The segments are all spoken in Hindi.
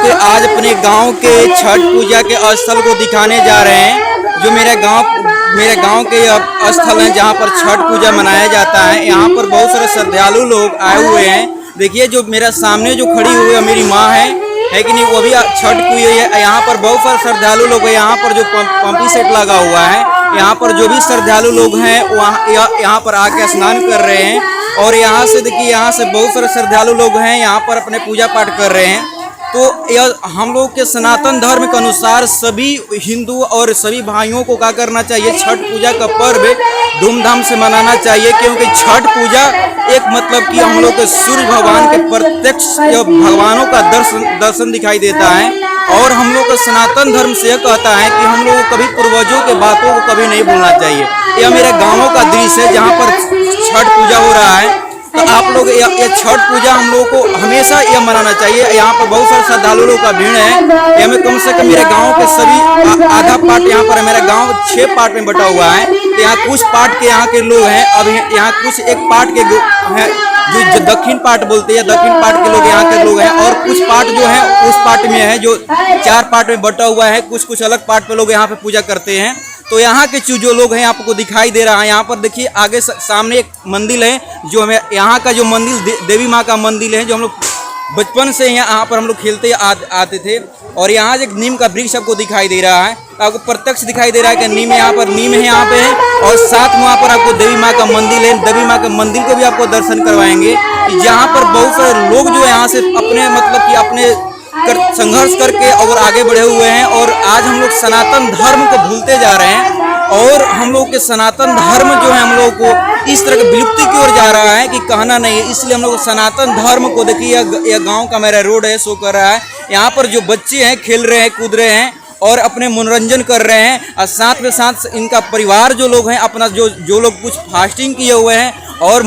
के आज अपने गांव के छठ पूजा के स्थल को दिखाने जा रहे हैं। जो मेरे गांव के स्थल है जहां पर छठ पूजा मनाया जाता है। यहां पर बहुत सारे श्रद्धालु लोग आए हुए हैं। देखिए जो मेरा सामने जो खड़ी हुई है मेरी माँ है कि नहीं, वो भी छठ पूजा है। यहाँ पर बहुत सारे श्रद्धालु लोग हैं। यहाँ पर जो पंपी सेट लगा हुआ है, यहाँ पर जो भी श्रद्धालु लोग हैं वहाँ यहाँ पर आके स्नान कर रहे हैं। और यहाँ से देखिए, यहाँ से बहुत सारे श्रद्धालु लोग हैं, यहाँ पर अपने पूजा पाठ कर रहे हैं। तो यह हम लोग के सनातन धर्म के अनुसार सभी हिंदू और सभी भाइयों को क्या करना चाहिए, छठ पूजा का पर्व धूमधाम से मनाना चाहिए। क्योंकि छठ पूजा एक मतलब कि हम लोग के सूर्य भगवान के प्रत्यक्ष भगवानों का दर्शन दिखाई देता है। और हम लोग का सनातन धर्म से यह कहता है कि हम लोग को कभी पूर्वजों के बातों को कभी नहीं भूलना चाहिए। यह मेरे गाँवों का दृश्य है जहाँ पर छठ पूजा हो रहा है। तो आप लोग ये छठ पूजा हम लोगों को हमेशा यह मनाना चाहिए। यहाँ पर बहुत सारे श्रद्धालु लोगों का भीड़ है। यह में कम से कम मेरे गांव के सभी आधा पार्ट यहाँ पर है। मेरा गांव 6 पार्ट में बटा हुआ है। तो यहाँ कुछ पार्ट के यहाँ के लोग हैं, अब यहाँ कुछ एक पार्ट के हैं जो दक्षिण पार्ट बोलते हैं, दक्षिण पार्ट के लोग यहाँ के लोग हैं। और कुछ पार्ट जो है उस पार्ट में है जो 4 पार्ट में बटा हुआ है। कुछ अलग पार्ट पे लोग यहाँ पे पूजा करते हैं। तो यहाँ के जो लोग हैं आपको दिखाई दे रहा है। यहाँ पर देखिए आगे सामने एक मंदिर है, जो हमें यहाँ का जो मंदिर देवी माँ का मंदिर है, जो हम लोग बचपन से यहाँ पर हम लोग खेलते आते थे। और यहाँ एक नीम का वृक्ष आपको दिखाई दे रहा है, आपको प्रत्यक्ष दिखाई दे रहा है कि नीम है, यहाँ पर नीम है यहाँ पे है। और साथ में वहाँ पर आपको देवी माँ का मंदिर है। देवी माँ के मंदिर को भी आपको दर्शन करवाएंगे, जहाँ पर बहुत सारे लोग जो है यहाँ से अपने मतलब कि अपने संघर्ष करके और आगे बढ़े हुए हैं। और आज हम लोग सनातन धर्म को भूलते जा रहे हैं। और हम लोग के सनातन धर्म जो है हम लोग को इस तरह की विलुप्ति की ओर जा रहा है कि कहना नहीं है। इसलिए हम लोग सनातन धर्म को देखिए, यह गांव का मेरा रोड है, शो कर रहा है। यहाँ पर जो बच्चे हैं खेल रहे हैं, कूद रहे हैं और अपने मनोरंजन कर रहे हैं। और साथ में साथ इनका परिवार जो लोग हैं अपना जो लोग कुछ फास्टिंग किए हुए हैं और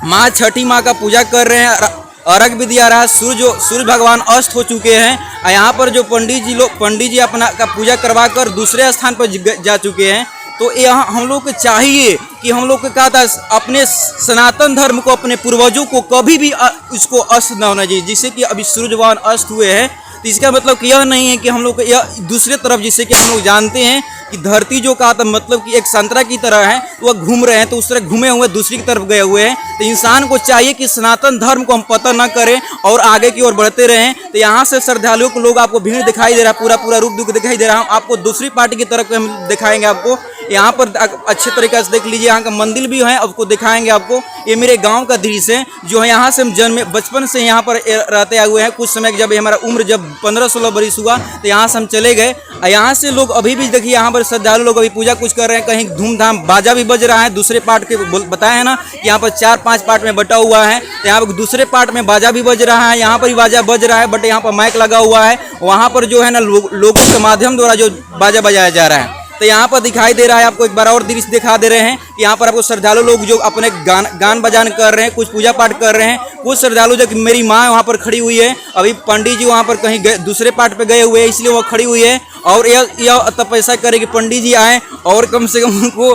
माँ छठी माँ का पूजा कर रहे हैं। अर्घ भी दिया रहा है। सूर्य भगवान अस्त हो चुके हैं। यहाँ पर जो पंडित जी अपना का पूजा करवा कर दूसरे स्थान पर जा चुके हैं। तो यहाँ हम लोग को चाहिए कि हम लोग को कहा था अपने सनातन धर्म को, अपने पूर्वजों को कभी भी इसको अस्त न होना चाहिए। जिससे कि अभी सूर्य भगवान अस्त हुए हैं, तो इसका मतलब कि यह नहीं है कि हम लोग यह दूसरे तरफ, जिससे कि हम लोग जानते हैं कि धरती जो कहा था मतलब कि एक संतरा की तरह है, तो वह घूम रहे हैं, तो उस तरह घूमे हुए दूसरी की तरफ गए हुए हैं। तो इंसान को चाहिए कि सनातन धर्म को हम पता न करें और आगे की ओर बढ़ते रहें। तो यहाँ से श्रद्धालुओं को लोग आपको भीड़ दिखाई दे रहा है, पूरा रूप दिखाई दे रहा है। आपको दूसरी पार्टी की तरफ हम दिखाएंगे आपको। यहाँ पर अच्छे तरीके से देख लीजिए, यहाँ का मंदिर भी है, आपको दिखाएंगे आपको। ये मेरे गाँव का दृश्य है, जो है यहाँ से हम जन्मे बचपन से यहाँ पर रहते हुए हैं। कुछ समय जब हमारा उम्र जब 15-16 बरस हुआ तो यहाँ से हम चले गए। यहाँ से लोग अभी भी देखिए, यहाँ पर श्रद्धालु लोग अभी पूजा कुछ कर रहे हैं। कहीं धूमधाम बाजा भी बज रहा है। दूसरे पार्ट के बताया है ना कि यहाँ पर 4-5 पार्ट में बटा हुआ है। तो यहाँ पर दूसरे पार्ट में बाजा भी बज रहा है, यहाँ पर भी बाजा बज रहा है, बट यहाँ पर माइक लगा हुआ है। वहाँ पर जो है ना लोगों के माध्यम द्वारा जो बाजा बजाया जा रहा है। तो यहाँ पर दिखाई दे रहा है आपको, एक बार और दृश्य दिखा दे रहे हैं कि यहाँ पर आपको श्रद्धालु लोग जो अपने गान बजान कर रहे हैं, कुछ पूजा पाठ कर रहे हैं। कुछ श्रद्धालु जो कि मेरी माँ वहाँ पर खड़ी हुई है, अभी पंडित जी वहाँ पर कहीं दूसरे पार्ट पे गए हुए हैं, इसलिए वो खड़ी हुई है। और यह तपस्या करे कि पंडित जी आए और कम से कम उनको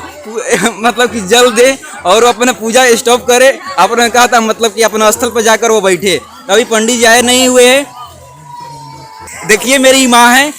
मतलब कि जल दे और अपना पूजा स्टॉप करे। आपने कहा था मतलब कि अपने स्थल पर जाकर वो बैठे। अभी पंडित जी आए नहीं हुए हैं। देखिए मेरी माँ है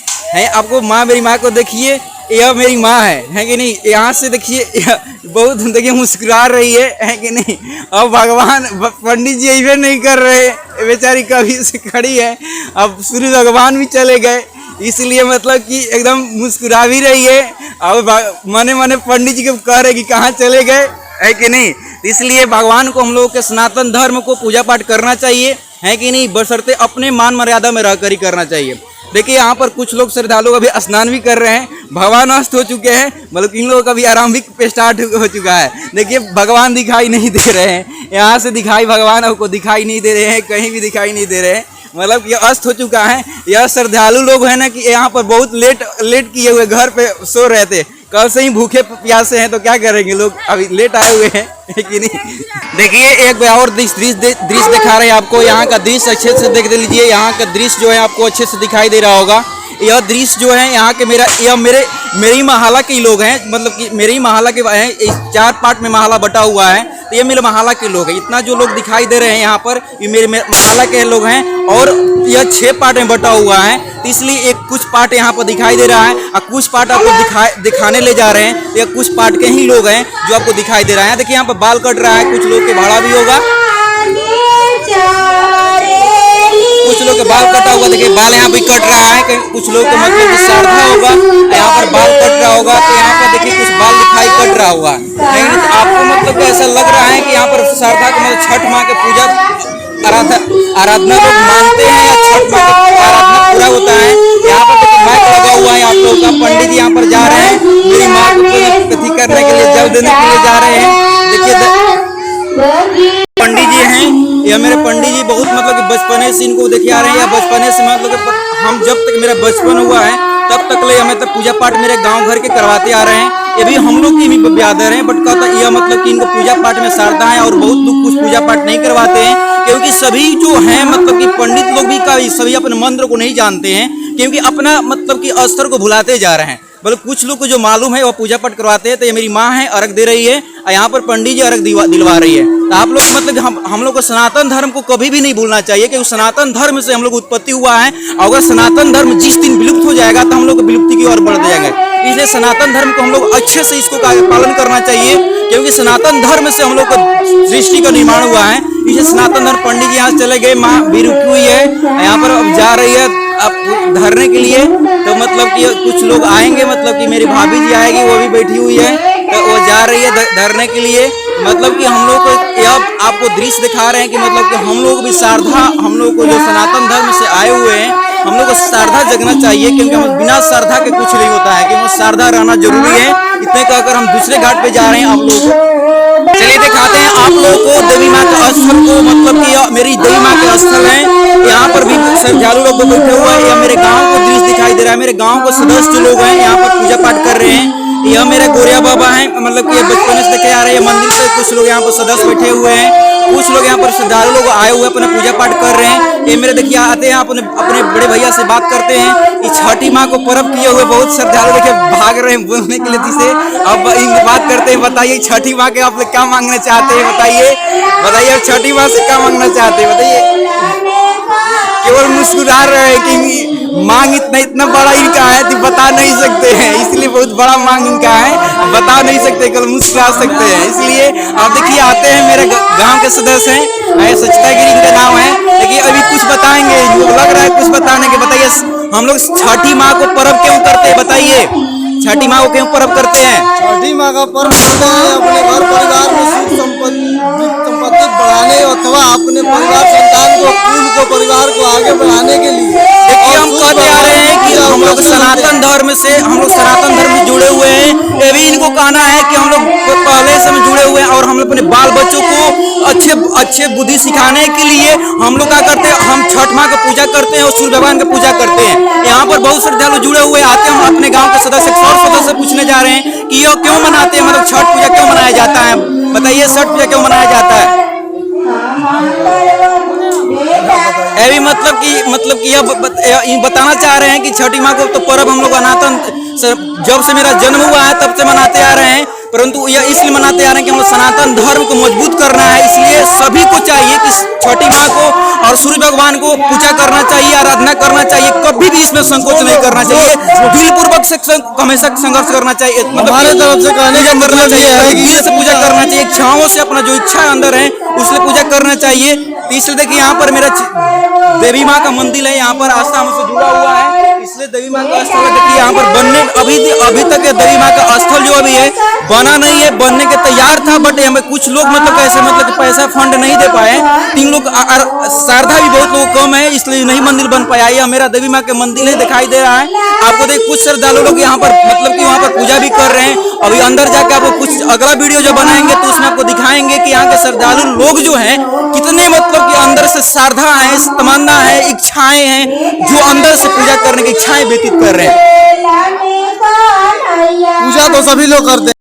आपको मेरी माँ को देखिए, यह मेरी माँ है कि नहीं। यहाँ से देखिए बहुत देखिए मुस्कुरा रही है कि नहीं। अब भगवान पंडित जी इवे नहीं कर रहे, बेचारी कभी से खड़ी है। अब सूर्य भगवान भी चले गए, इसलिए मतलब कि एकदम मुस्कुरा भी रही है। और मने पंडित जी को कह रहे कि कहाँ चले गए, है कि नहीं। इसलिए भगवान को हम लोगों के सनातन धर्म को पूजा पाठ करना चाहिए, है कि नहीं, बशर्ते अपने मान मर्यादा में रहकर ही करना चाहिए। देखिए यहाँ पर कुछ लोग श्रद्धालु अभी स्नान भी कर रहे हैं। भगवान अस्त हो चुके हैं, मतलब इन लोगों का भी आराम भी स्टार्ट हो चुका है। देखिए भगवान दिखाई नहीं दे रहे हैं, यहाँ से दिखाई भगवान आपको दिखाई नहीं दे रहे हैं, कहीं भी दिखाई नहीं दे रहे हैं। मतलब ये अस्त हो चुका है। यह श्रद्धालु लोग हैं ना कि यहाँ पर बहुत लेट किए हुए घर पे सो रहे थे, कल से ही भूखे प्यासे हैं, तो क्या करेंगे लोग, अभी लेट आए हुए हैं कि नहीं। देखिए एक और दृश्य दिखा रहे हैं आपको। यहाँ का दृश्य अच्छे से देख लीजिए। यहाँ का दृश्य जो है आपको अच्छे से दिखाई दे रहा होगा। यह दृश्य जो है यहाँ के मेरी मोहल्ला के लोग हैं, मतलब कि मेरी मोहल्ला के हैं। 4 पार्ट में मोहल्ला बटा हुआ है। तो ये मेरे मोहल्ला के लोग हैं। इतना जो लोग दिखाई दे रहे हैं यहाँ पर, ये मेरे मोहल्ला के लोग हैं। और यह 6 पार्ट में बटा हुआ है, तो इसलिए एक कुछ पार्ट यहाँ पर दिखाई दे रहा है और कुछ पार्ट आपको दिखाने ले जा रहे हैं। ये कुछ पार्ट के ही लोग हैं जो आपको दिखाई दे रहा है। देखिए यहाँ पर बाल कट रहा है, कुछ लोग के भाड़ा भी होगा, कुछ लोग के बाल कटा हुआ। देखिए बाल यहाँ भी कट रहा है, कुछ लोग को मतलब श्राद्धा होगा, यहाँ पर बाल कट रहा होगा। तो यहाँ पर देखिए कुछ बाल दिखाई कट रहा होगा, लेकिन आपको मतलब ऐसा लग रहा है कि यहाँ पर श्राद्धा को मतलब छठ माँ के पूजा आराधना लोग मानते हैं या छठ माँ का आराधना पूरा होता है। यहाँ पर देखिए माइक लगा हुआ है आप लोगों का। पंडित जी यहाँ पर जा रहे हैं मेरी माँ को कथी करने के लिए, जब देने के लिए जा रहे हैं। देखिए पंडित जी हैं, या मेरे पंडित जी बहुत मतलब कि बचपने से इनको देखे आ रहे हैं, या बचपने से मतलब हम जब तक मेरा बचपन हुआ है तब तक ले हमें तक पूजा पाठ मेरे गांव घर के करवाते आ रहे हैं। ये भी हम लोग की भी ब्यादर हैं, बट कहता यह मतलब कि इनको पूजा पाठ में श्रद्धा है और बहुत लोग कुछ पूजा पाठ नहीं करवाते हैं, क्योंकि सभी जो हैं मतलब कि पंडित लोग भी सभी अपने मंत्र को नहीं जानते हैं, क्योंकि अपना मतलब कि स्तर को भुलाते जा रहे हैं। बल्कि कुछ लोग को जो मालूम है वो पूजा पाठ करवाते हैं। तो ये मेरी माँ है, अर्घ दे रही है, और यहाँ पर पंडित जी अर्घ दिलवा रही है। तो आप लोग मतलब हम लोग को सनातन धर्म को कभी भी नहीं भूलना चाहिए, क्योंकि सनातन धर्म से हम लोग उत्पत्ति हुआ है। और अगर सनातन धर्म जिस दिन विलुप्त हो जाएगा तो हम लोग विलुप्ति की ओर बढ़ जाएंगे। इसलिए सनातन धर्म को हम लोग अच्छे से इसको पालन करना चाहिए, क्योंकि सनातन धर्म से हम लोग को सृष्टि का निर्माण हुआ है। इसलिए सनातन धर्म पंडित जी यहाँ चले गए, माँ भी रुकी हुई है, यहाँ पर अब जा रही है अब धरने के लिए। तो मतलब कि कुछ लोग आएंगे, मतलब कि मेरी भाभी जी आएगी, वो भी बैठी हुई है, तो वो जा रही है धरने के लिए। मतलब कि हम लोग को यह आपको दृश्य दिखा रहे हैं कि मतलब कि हम लोग भी श्रद्धा, हम लोग को जो सनातन धर्म से आए हुए हैं, हम लोग को श्रद्धा जगना चाहिए, क्योंकि हम बिना श्रद्धा के कुछ नहीं होता है, क्योंकि श्रद्धा रहना जरूरी है। इतने कहकर हम दूसरे घाट पे जा रहे हैं आप लोगों को। चलिए दिखाते हैं आप लोगों को देवी माँ के स्थल को, मतलब कि मेरी देवी माँ के स्थल है। यहाँ पर भी श्रद्धालु लोग बैठे हुए हैं। यह मेरे गाँव को दृश्य दिखाई दे रहा है, मेरे गाँव को सदस्य लोग हैं यहाँ पर पूजा पाठ कर रहे हैं। यह मेरे गोरिया बाबा हैं, मतलब कि बचपन से देखे आ रहे हैं मंदिर से। कुछ लोग यहाँ पर सदस्य बैठे हुए हैं, कुछ लोग यहाँ पर श्रद्धालु लोग आए हुए अपना पूजा पाठ कर रहे हैं। ये मेरे देखिए आते हैं, अपने बड़े भैया से बात करते हैं। इस छठी माँ को पर्व किए हुए बहुत श्रद्धालु देखिए भाग रहे हैं बोलने के लिए जिसे। अब इनसे बात करते हैं, बताइए छठी माँ के आप लोग क्या मांगना चाहते हैं, बताइए छठी माँ से क्या मांगना चाहते हैं, बताइए। केवल मुस्कुरा रहे हैं कि मांग इतना बड़ा इनका है कि बता नहीं सकते हैं, इसलिए बहुत बड़ा मांग इनका है, बता नहीं सकते, केवल मुस्कुरा सकते हैं। इसलिए आप देखिए आते हैं, मेरे गांव के सदस्य हैं, सचिता गिरी इनका नाम है। लेकिन अभी कुछ बताएंगे, लग रहा है कुछ बताने के। बताइए हम लोग छठी माँ को पर्व क्यों करते हैं, बताइए छठी माँ को क्यों पर्व करते हैं? छठी माँ का पर्व करते हैं अपने घर परिवार में सुख संपत्ति बढ़ाने अथवा अपने परिवार संतान को, कुल को, परिवार को आगे बढ़ाने के लिए। देखिए हम कहते आ रहे हैं कि हम लोग सनातन धर्म से जुड़े हुए हैं। ये भी इनको कहना है कि हम लोग पहले से जुड़े हुए हैं, और हम लोग अपने बाल बच्चों को अच्छे बुद्धि सिखाने के लिए हम लोग क्या करते हैं, हम छठ माँ का पूजा करते हैं और सूर्य भगवान का पूजा करते हैं। यहाँ पर बहुत श्रद्धालु जुड़े हुए आते हैं। हम अपने गाँव के सदस्य पूछने जा रहे हैं कि यह क्यों मनाते हैं, मतलब छठ पूजा क्यों मनाया जाता है, बताइए छठ पूजा क्यों मनाया जाता है? ये भी मतलब कि यह बताना चाह रहे हैं कि छठी माँ को तो पर्व हम लोग अनातन जब से मेरा जन्म हुआ है तब से मनाते आ रहे हैं, परंतु यह इसलिए मनाते आ रहे हैं कि हम लोग सनातन धर्म को मजबूत करना है। इसलिए सभी को चाहिए कि छठी माँ को और सूर्य भगवान को पूजा करना चाहिए, आराधना करना चाहिए, कभी भी इसमें संकोच नहीं करना चाहिए, दिलपूर्वक से हमेशा संघर्ष करना चाहिए। मतलब हमारे तरफ से कहने का करना मतलब चाहिए, है कि दिल से पूजा करना चाहिए, इच्छाओं से अपना जो इच्छा अंदर है उससे पूजा करना चाहिए। इसलिए देखिए यहाँ पर मेरा देवी माँ का मंदिर है, यहाँ पर आस्था हमसे जुड़ा हुआ है, इसलिए देवी माँ का स्थल देखिए यहाँ पर बनने अभी तक देवी माँ का स्थल जो अभी है बना नहीं है, बनने के तैयार था, बट हमें कुछ लोग मतलब कैसे मतलब कि पैसा फंड नहीं दे पाए। 3 लोग श्रद्धा भी बहुत लोग कम है, इसलिए नहीं मंदिर बन पाया। यह मेरा देवी माँ के मंदिर है, दिखाई दे रहा है आपको। देख कुछ श्रद्धालु लोग यहाँ पर मतलब कि वहाँ पर पूजा भी कर रहे हैं। अभी अंदर जाकर आपको कुछ अगला वीडियो जो बनाएंगे तो उसमें आपको दिखाएंगे कि यहाँ के श्रद्धालु लोग जो हैं कितने मतलब कि अंदर से श्रद्धा है, तमन्ना है, इच्छाएं हैं, जो अंदर से पूजा करने की इच्छाएं व्यतीत कर रहे हैं। पूजा तो सभी लोग करते हैं।